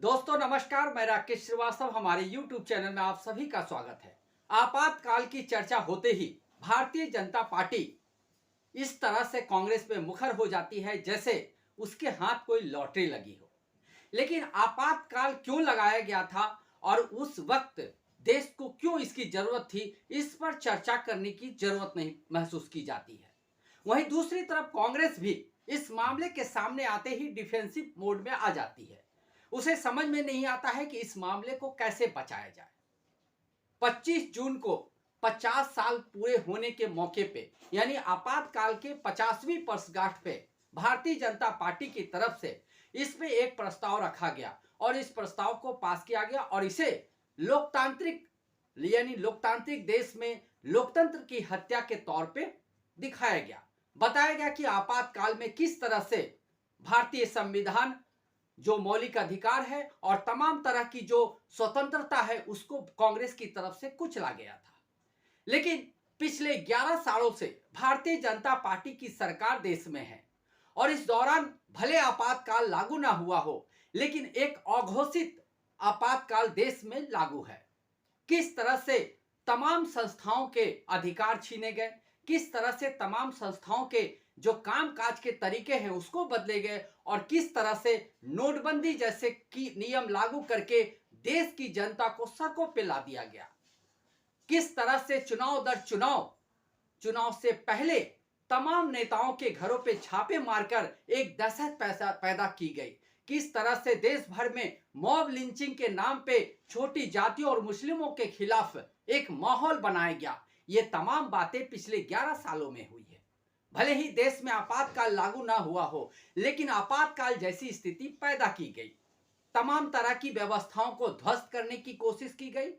दोस्तों नमस्कार, मैं राकेश श्रीवास्तव। हमारे YouTube चैनल में आप सभी का स्वागत है। आपातकाल की चर्चा होते ही भारतीय जनता पार्टी इस तरह से कांग्रेस पे मुखर हो जाती है जैसे उसके हाथ कोई लॉटरी लगी हो। लेकिन आपातकाल क्यों लगाया गया था और उस वक्त देश को क्यों इसकी जरूरत थी, इस पर चर्चा करने की जरूरत नहीं महसूस की जाती है। वहीं दूसरी तरफ कांग्रेस भी इस मामले के सामने आते ही डिफेंसिव मोड में आ जाती है। उसे समझ में नहीं आता है कि इस मामले को कैसे बचाया जाए। 25 जून को 50 साल पूरे होने के मौके पे यानी आपातकाल के 50वीं वर्षगांठ पे भारतीय जनता पार्टी की तरफ से इस पे एक प्रस्ताव रखा गया और इस प्रस्ताव को पास किया गया और इसे लोकतांत्रिक यानी लोकतांत्रिक देश में लोकतंत्र की हत्या के तौर पे दिखाया गया। बताया गया कि आपातकाल में किस तरह से भारतीय संविधान जो मौलिक अधिकार है और तमाम तरह की जो स्वतंत्रता है उसको कांग्रेस की तरफ से कुचला गया था। लेकिन पिछले 11 सालों से भारतीय जनता पार्टी की सरकार देश में है और इस दौरान भले आपातकाल लागू ना हुआ हो लेकिन एक अघोषित आपातकाल देश में लागू है। किस तरह से तमाम संस्थाओं के अधिकार छीने गए, किस तरह से तमाम संस्थाओं के जो कामकाज के तरीके हैं उसको बदले गए और किस तरह से नोटबंदी जैसे की नियम लागू करके देश की जनता को सड़कों पे ला दिया गया। किस तरह से चुनाव दर चुनाव से पहले तमाम नेताओं के घरों पे छापे मारकर एक दहशत पैदा की गई। किस तरह से देश भर में मॉब लिंचिंग के नाम पे छोटी जातियों और मुस्लिमों के खिलाफ एक माहौल बनाया गया। ये तमाम बातें पिछले 11 सालों में हुई है। भले ही देश में आपातकाल लागू ना हुआ हो लेकिन आपातकाल जैसी स्थिति पैदा की गई। तमाम तरह की व्यवस्थाओं को ध्वस्त करने की कोशिश की गई।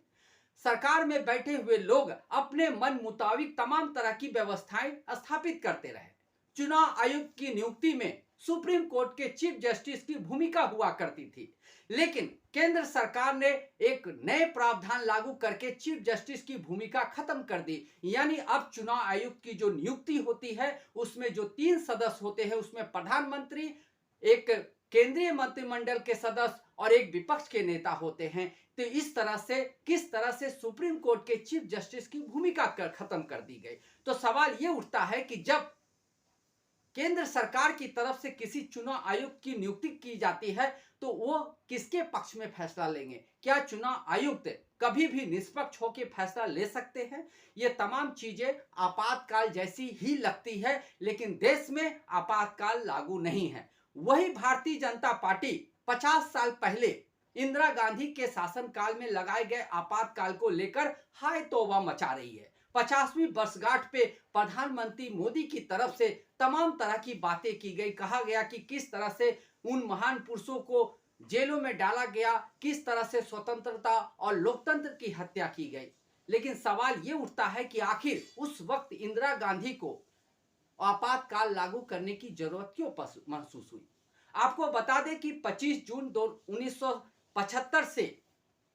सरकार में बैठे हुए लोग अपने मन मुताबिक तमाम तरह की व्यवस्थाएं स्थापित करते रहे। चुनाव आयुक्त की नियुक्ति में सुप्रीम कोर्ट के चीफ जस्टिस की भूमिका हुआ करती थी, लेकिन केंद्र सरकार ने एक नए प्रावधान लागू करके चीफ जस्टिस की भूमिका खत्म कर दी। यानी अब चुनाव आयुक्त की जो नियुक्ति होती है उसमें जो 3 सदस्य होते हैं उसमें प्रधानमंत्री, एक केंद्रीय मंत्रिमंडल के सदस्य और एक विपक्ष के नेता होते हैं। तो इस तरह से किस तरह से सुप्रीम कोर्ट के चीफ जस्टिस की भूमिका खत्म कर दी गई। तो सवाल यह उठता है कि जब केंद्र सरकार की तरफ से किसी चुनाव आयुक्त की नियुक्ति की जाती है तो वो किसके पक्ष में फैसला लेंगे? क्या चुनाव आयुक्त कभी भी निष्पक्ष होकर फैसला ले सकते हैं? ये तमाम चीजें आपातकाल जैसी ही लगती है लेकिन देश में आपातकाल लागू नहीं है। वही भारतीय जनता पार्टी 50 साल पहले इंदिरा गांधी के शासनकाल में लगाए गए आपातकाल को लेकर हाय तौबा मचा रही है। 50वीं वर्षगांठ पे प्रधानमंत्री मोदी की तरफ से तमाम तरह की बातें की गई। कहा गया कि किस तरह से उन महान पुरुषों को जेलों में डाला गया, किस तरह से स्वतंत्रता और लोकतंत्र की हत्या की गई। लेकिन सवाल ये उठता है कि आखिर उस वक्त इंदिरा गांधी को आपातकाल लागू करने की जरूरत क्यों महसूस हुई? आपको बता दें कि 25 जून 1975 से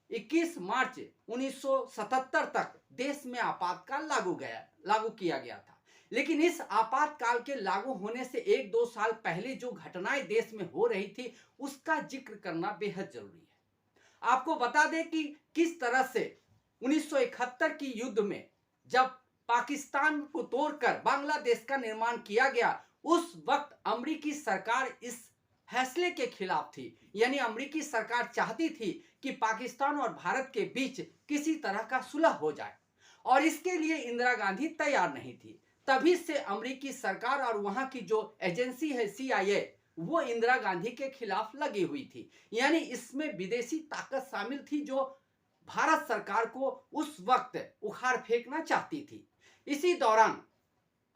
21 मार्च 1977 तक देश में आपातकाल लागू किया गया था। लेकिन इस आपातकाल के लागू होने से 1-2 साल पहले जो घटनाएं देश में हो रही थी उसका जिक्र करना बेहद जरूरी है। आपको बता दें कि किस तरह से 1971 की युद्ध में जब पाकिस्तान को तोड़कर बांग्लादेश का निर्माण किया गया, उस वक्त अमेरिकी सरकार इस फैसले के खिलाफ थी। यानी अमेरिकी सरकार चाहती थी कि पाकिस्तान और भारत के बीच किसी तरह का सुलह हो जाए और इसके लिए इंदिरा गांधी तैयार नहीं थी। तभी से अमेरिकी सरकार और वहां की जो एजेंसी है CIA वो इंदिरा गांधी के खिलाफ लगी हुई थी। यानी इसमें विदेशी ताकत शामिल थी जो भारत सरकार को उस वक्त उखाड़ फेंकना चाहती थी। इसी दौरान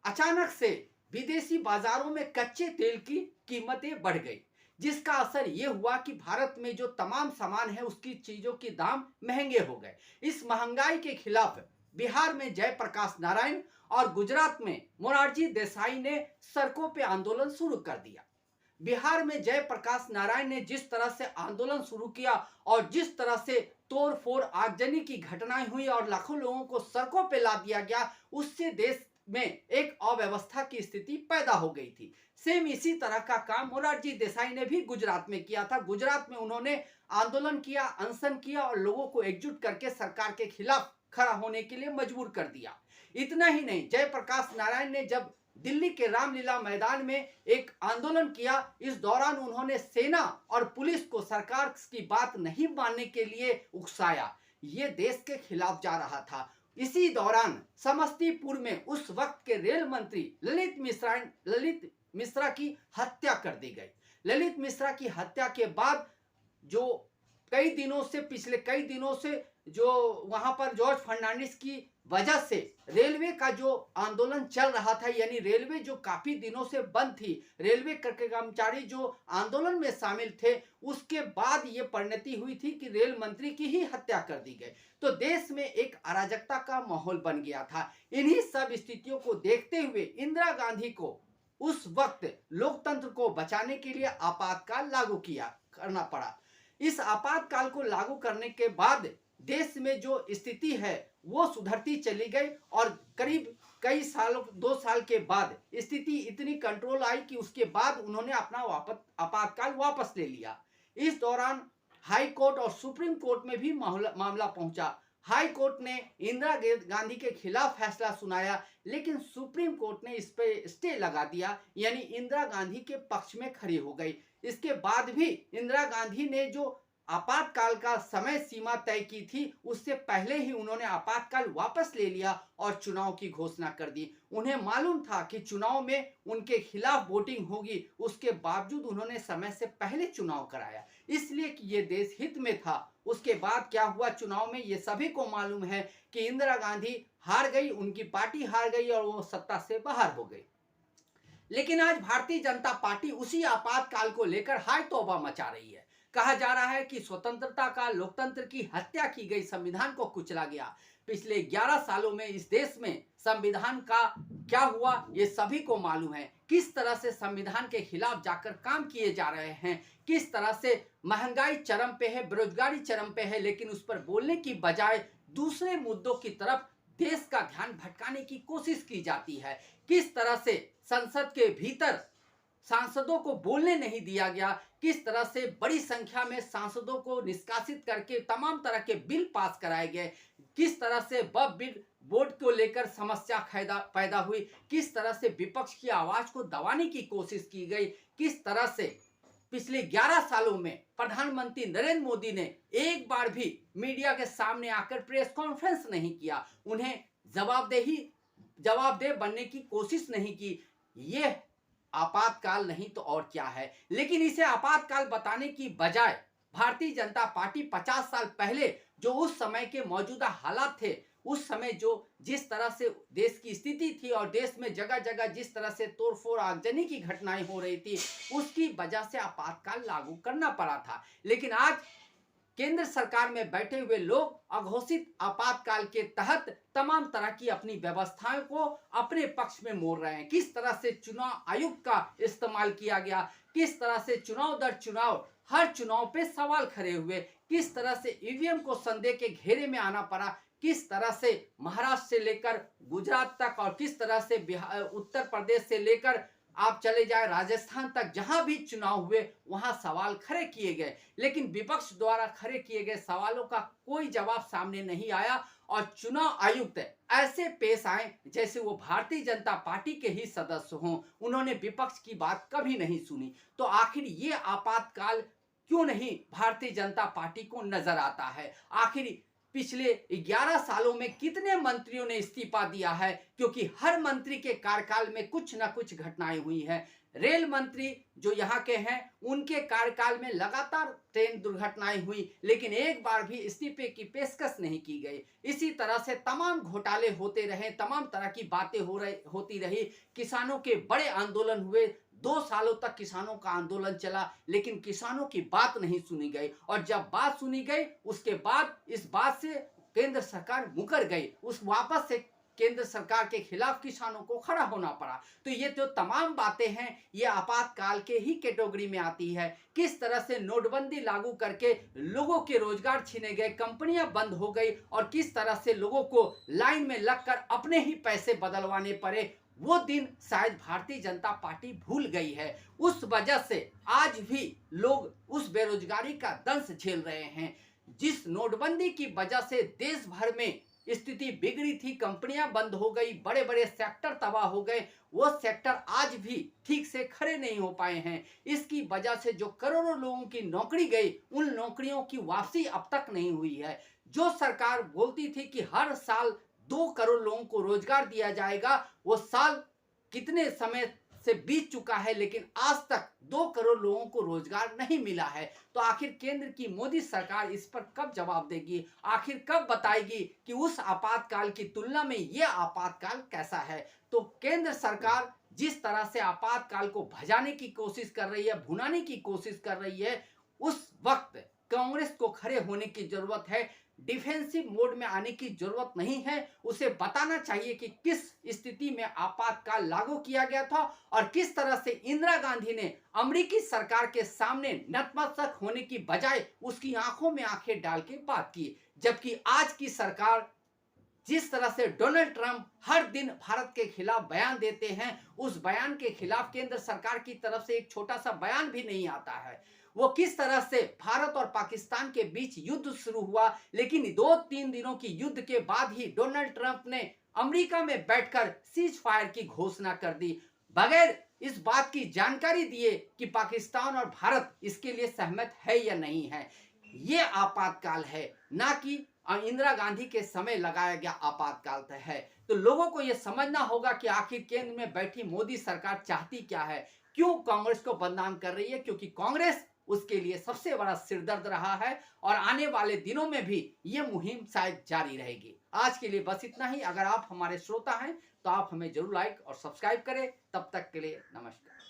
अचानक से विदेशी बाजारों में कच्चे तेल की कीमतें बढ़ गई, जिसका असर यह हुआ कि भारत में जो तमाम सामान है उसकी चीजों के दाम महंगे हो गए। इस महंगाई के खिलाफ बिहार में जयप्रकाश नारायण और गुजरात में मोरारजी देसाई ने सड़कों पे आंदोलन शुरू कर दिया। बिहार में जयप्रकाश नारायण ने जिस तरह से आंदोलन शुरू किया और जिस तरह से तोड़फोड़ आगजनी की घटनाएं हुई और लाखों लोगों को सड़कों पे ला दिया गया, उससे देश में एक अव्यवस्था की स्थिति पैदा हो गई थी। सेम इसी तरह का काम मोरारजी देसाई ने भी गुजरात में किया था। गुजरात में उन्होंने आंदोलन किया, अनशन किया और लोगों को एकजुट करके सरकार के खिलाफ खड़ा होने के लिए मजबूर कर दिया। इतना ही नहीं, जयप्रकाश नारायण ने जब दिल्ली के रामलीला मैदान में एक आंदोलन किया, इस दौरान उन्होंने सेना और पुलिस को सरकार की बात नहीं मानने के लिए उकसाया। ये देश के खिलाफ जा रहा था। इसी दौरान समस्तीपुर में उस वक्त के रेल मंत्री ललित मिश्रा की हत्या कर दी गई। ललित मिश्रा की हत्या के बाद जो पिछले कई दिनों से जो वहां पर जॉर्ज फर्नांडिस की वजह से रेलवे का जो आंदोलन चल रहा था, यानी रेलवे जो काफी दिनों से बंद थी, रेलवे कर्मचारी जो आंदोलन में शामिल थे, उसके बाद ये परिणति हुई थी कि रेल मंत्री की ही हत्या कर दी गई। तो देश में एक अराजकता का माहौल बन गया था। इन्हीं सब स्थितियों को देखते हुए इंदिरा गांधी को उस वक्त लोकतंत्र को बचाने के लिए आपातकाल लागू करना पड़ा। इस आपातकाल को लागू करने के बाद देश में जो स्थिति है वो सुधरती चली गई और करीब 2 साल के बाद स्थिति इतनी कंट्रोल आई कि उसके बाद उन्होंने अपना आपातकाल वापस ले लिया। इस दौरान हाई कोर्ट और सुप्रीम कोर्ट में भी मामला पहुंचा। हाई कोर्ट ने इंदिरा गांधी के खिलाफ फैसला सुनाया, लेकिन सुप्रीम कोर्ट ने इस पे स्टे लगा दिया, यानी इंदिरा गांधी के पक्ष में खड़ी हो गई। इसके बाद भी इंदिरा गांधी ने जो आपातकाल का समय सीमा तय की थी, उससे पहले ही उन्होंने आपातकाल वापस ले लिया और चुनाव की घोषणा कर दी। उन्हें मालूम था कि चुनाव में उनके खिलाफ वोटिंग होगी, उसके बावजूद उन्होंने समय से पहले चुनाव कराया, इसलिए कि ये देश हित में था। उसके बाद क्या हुआ चुनाव में, ये सभी को मालूम है कि इंदिरा गांधी हार गई, उनकी पार्टी हार गई और वो सत्ता से बाहर हो गई। लेकिन आज भारतीय जनता पार्टी उसी आपातकाल को लेकर हाय तौबा मचा रही है। कहा जा रहा है कि स्वतंत्रता का, लोकतंत्र की हत्या की गई, संविधान को कुचला गया। पिछले 11 सालों में इस देश में संविधान का क्या हुआ ये सभी को मालूम है। किस तरह से संविधान के खिलाफ जाकर काम किए जा रहे हैं, किस तरह से महंगाई चरम पे है, बेरोजगारी चरम पे है, लेकिन उस पर बोलने की बजाय दूसरे मुद्दों की तरफ देश का ध्यान भटकाने की कोशिश की जाती है। किस तरह से संसद के भीतर सांसदों को बोलने नहीं दिया गया, किस तरह से बड़ी संख्या में सांसदों को निष्कासित करके तमाम तरह के बिल पास कराए गए, किस तरह से वक्फ बोर्ड को लेकर समस्या पैदा हुई, किस तरह से विपक्ष की आवाज को दबाने की कोशिश की गई, किस तरह से पिछले 11 सालों में प्रधानमंत्री नरेंद्र मोदी ने एक बार भी मीडिया के सामने आकर प्रेस कॉन्फ्रेंस नहीं किया, उन्हें जवाबदेह बनने की कोशिश नहीं की। ये आपातकाल नहीं तो और क्या है। लेकिन इसे आपातकाल बताने की बजाय भारतीय जनता पार्टी 50 साल पहले जो उस समय के मौजूदा हालात थे, उस समय जो जिस तरह से देश की स्थिति थी और देश में जगह जगह जिस तरह से तोड़फोड़ आगजनी की घटनाएं हो रही थी, उसकी वजह से आपातकाल लागू करना पड़ा था। लेकिन आज केंद्र सरकार में बैठे हुए लोग अघोषित आपातकाल के तहत तमाम तरह की अपनी व्यवस्थाओं को अपने पक्ष में मोड़ रहे हैं। किस तरह से चुनाव आयुक्त का इस्तेमाल किया गया, किस तरह से चुनाव दर चुनाव हर चुनाव पे सवाल खड़े हुए, किस तरह से ईवीएम को संदेह के घेरे में आना पड़ा, किस तरह से महाराष्ट्र से लेकर गुजरात तक और किस तरह से उत्तर प्रदेश से लेकर आप चले जाए राजस्थान तक, जहां भी चुनाव हुए वहां सवाल खड़े किए गए, लेकिन विपक्ष द्वारा खड़े किए गए सवालों का कोई जवाब सामने नहीं आया और चुनाव आयुक्त ऐसे पेश आए जैसे वो भारतीय जनता पार्टी के ही सदस्य हों। उन्होंने विपक्ष की बात कभी नहीं सुनी। तो आखिर ये आपातकाल क्यों नहीं भारतीय जनता पार्टी को नजर आता है? आखिर पिछले 11 सालों में कितने मंत्रियों ने इस्तीफा दिया है? क्योंकि हर मंत्री के कार्यकाल में कुछ ना कुछ घटनाएं हुई हैं। रेल मंत्री जो यहाँ के हैं उनके कार्यकाल में लगातार ट्रेन दुर्घटनाएं हुई, लेकिन एक बार भी इस्तीफे की पेशकश नहीं की गई। इसी तरह से तमाम घोटाले होते रहे, तमाम तरह की बातें होती रही। किसानों के बड़े आंदोलन हुए, 2 सालों तक किसानों का आंदोलन चला, लेकिन किसानों की बात नहीं सुनी गई। और जब बात सुनी गई उसके बाद इस बात से केंद्र सरकार मुकर गई, वापस से केंद्र सरकार के खिलाफ किसानों को खड़ा होना पड़ा। तो ये जो तमाम बातें हैं ये आपातकाल के ही कैटेगरी में आती है। किस तरह से नोटबंदी लागू करके लोगों के रोजगार छीने गए, कंपनियां बंद हो गई और किस तरह से लोगों को लाइन में लगकर अपने ही पैसे बदलवाने पड़े, वो दिन शायद भारतीय जनता पार्टी भूल गई है। उस वजह से आज भी लोग उस बेरोजगारी का दंश झेल रहे हैं। जिस नोटबंदी की वजह से देश भर में स्थिति बिगड़ी थी, कंपनियां बंद हो गई, बड़े बड़े सेक्टर तबाह हो गए, वो सेक्टर आज भी ठीक से खड़े नहीं हो पाए हैं। इसकी वजह से जो करोड़ों लोगों की नौकरी गई, उन नौकरियों की वापसी अब तक नहीं हुई है। जो सरकार बोलती थी कि हर साल 2 करोड़ लोगों को रोजगार दिया जाएगा, वो साल कितने समय से बीत चुका है, लेकिन आज तक 2 करोड़ लोगों को रोजगार नहीं मिला है। तो आखिर केंद्र की मोदी सरकार इस पर कब जवाब देगी? आखिर कब बताएगी कि उस आपातकाल की तुलना में यह आपातकाल कैसा है? तो केंद्र सरकार जिस तरह से आपातकाल को भजाने की कोशिश कर रही है, भुनाने की कोशिश कर रही है, उस वक्त कांग्रेस को खड़े होने की जरूरत है। डिफेंसिव मोड में आने की जरूरत नहीं है। उसे बताना चाहिए कि किस स्थिति में आपातकाल लागू किया गया था और किस तरह से इंदिरा गांधी ने अमेरिकी सरकार के सामने नतमस्तक होने की बजाय उसकी आंखों में आंखें डाल के बात की। जबकि आज की सरकार जिस तरह से डोनाल्ड ट्रंप हर दिन भारत के खिलाफ बयान देते हैं, उस बयान के खिलाफ केंद्र सरकार की तरफ से एक छोटा सा बयान भी नहीं आता है। वो किस तरह से भारत और पाकिस्तान के बीच युद्ध शुरू हुआ, लेकिन 2-3 दिनों की युद्ध के बाद ही डोनाल्ड ट्रंप ने अमेरिका में बैठकर सीज फायर की घोषणा कर दी, बगैर इस बात की जानकारी दिए कि पाकिस्तान और भारत इसके लिए सहमत है या नहीं है। ये आपातकाल है, ना कि इंदिरा गांधी के समय लगाया गया आपातकाल है। तो लोगों को यह समझना होगा कि आखिर केंद्र में बैठी मोदी सरकार चाहती क्या है, क्यों कांग्रेस को बदनाम कर रही है? क्योंकि कांग्रेस उसके लिए सबसे बड़ा सिरदर्द रहा है और आने वाले दिनों में भी ये मुहिम शायद जारी रहेगी। आज के लिए बस इतना ही। अगर आप हमारे श्रोता हैं तो आप हमें जरूर लाइक और सब्सक्राइब करें। तब तक के लिए नमस्कार।